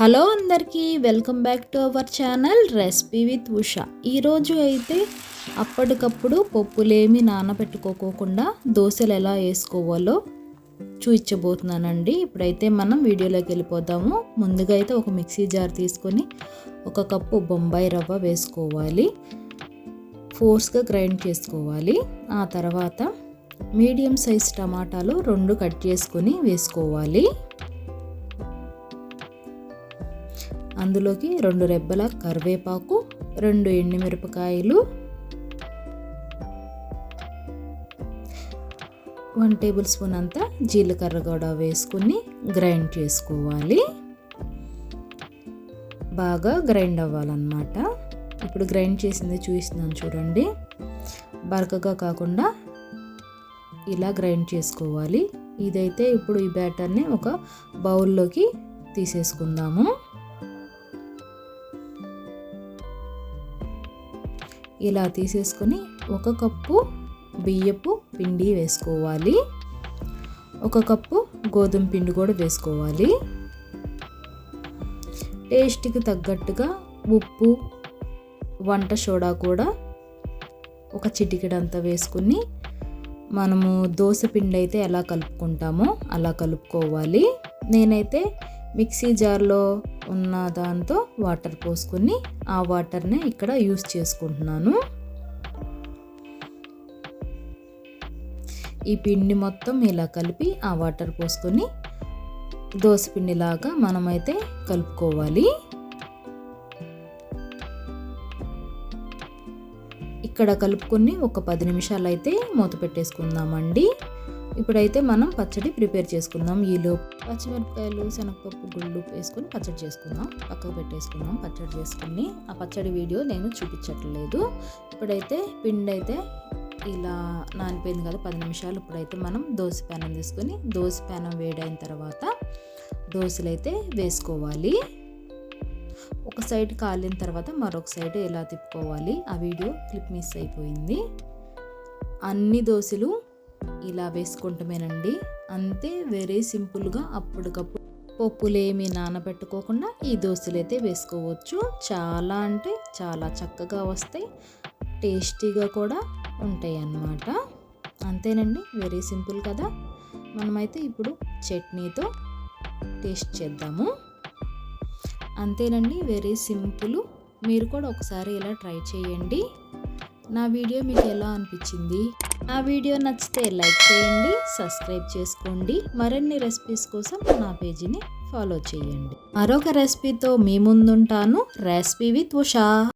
Hello అందరికీ welcome back to our channel recipe with Usha. ఈరోజు అయితే అప్పటికప్పుడు పప్పులేమి నానబెట్టుకోకుండా దోశలు ఎలా వేసుకోవాలో చూపించబోతున్నానండి. ఇప్పుడైతే మనం వీడియోలోకి వెళ్ళిపోదాము. ముందుగా అయితే ఒక మిక్సీ జార్ తీసుకొని 1 కప్పు బొంబాయి రవ్వ వేసుకోవాలి. ఫోర్స్గా గ్రైండ్ చేసుకోవాలి. ఆ తర్వాత మీడియం సైజ్ టమాటాలు 2 కట్ చేసుకొని వేసుకోవాలి. అందులోకి 2 రెబ్బల కరివేపాకు, 2 ఎండుమిరపకాయలు, 1 టేబుల్ స్పూన్ అంత జీలకర్ర కూడా వేసుకుని గ్రైండ్ చేసుకోవాలి. బాగా గ్రైండ్ అవ్వాలన్నమాట. ఇప్పుడు గ్రైండ్ చేసింది చూపిస్తున్నాను చూడండి. బరకగా కాకుండా ఇలా గ్రైండ్ చేసుకోవాలి. ఇదైతే ఇప్పుడు ఈ బ్యాటర్ని ఒక బౌల్లోకి తీసేసుకుందాము. ఇలా తీసేసుకొని 1 కప్పు బియ్యపు పిండి వేసుకోవాలి. 1 కప్పు గోధుమ పిండి కూడా వేసుకోవాలి. టేస్ట్కి తగ్గట్టుగా ఉప్పు, వంట సోడా కూడా ఒక చిటికెడంతా వేసుకుని మనము దోశ పిండి అయితే ఎలా కలుపుకుంటామో అలా కలుపుకోవాలి. నేనైతే మిక్సీ జార్లో ఉన్న దాంతో వాటర్ పోసుకొని ఆ వాటర్ని ఇక్కడ యూస్ చేసుకుంటున్నాను. ఈ పిండి మొత్తం ఇలా కలిపి ఆ వాటర్ పోసుకొని దోశ పిండిలాగా మనమైతే కలుపుకోవాలి. ఇక్కడ కలుపుకొని ఒక 10 నిమిషాలు అయితే మూత పెట్టేసుకుందామండి. ఇప్పుడైతే మనం పచ్చడి ప్రిపేర్ చేసుకుందాం. ఈలోపు పచ్చిమిరపకాయలు, శనగపప్పు, గుళ్ళు వేసుకొని పచ్చడి చేసుకుందాం. పక్కకు పెట్టేసుకుందాం. పచ్చడి చేసుకుని ఆ పచ్చడి వీడియో నేను చూపించట్లేదు. ఇప్పుడైతే పిండి అయితే ఇలా నానిపోయింది కదా 10 నిమిషాలు. ఇప్పుడైతే మనం దోశ ప్యానం తీసుకొని దోశ ప్యానం వేడైన తర్వాత దోశలు అయితే వేసుకోవాలి. ఒక సైడ్ కాలిన తర్వాత మరొక సైడ్ ఎలా తిప్పుకోవాలి ఆ వీడియో క్లిప్ మిస్ అయిపోయింది. అన్ని దోశలు ఇలా వేసుకుంటామేనండి. అంతే, వెరీ సింపుల్గా అప్పటికప్పుడు పప్పులేమి నానబెట్టుకోకుండా ఈ దోశలు అయితే వేసుకోవచ్చు. చాలా అంటే చాలా చక్కగా వస్తాయి, టేస్టీగా కూడా ఉంటాయి అన్నమాట. అంతేనండి, వెరీ సింపుల్ కదా. మనమైతే ఇప్పుడు చట్నీతో టేస్ట్ చేద్దాము. అంతేనండి, వెరీ సింపుల్. మీరు కూడా ఒకసారి ఇలా ట్రై చేయండి. నా వీడియో మీకు ఎలా అనిపించింది? నా వీడియో నచ్చితే లైక్ చేయండి, సబ్స్క్రైబ్ చేసుకోండి. మరిన్ని రెసిపీస్ కోసం నా పేజీని ఫాలో చేయండి. మరొక రెసిపీతో మీ ముందుంటాను. Recipe with Usha.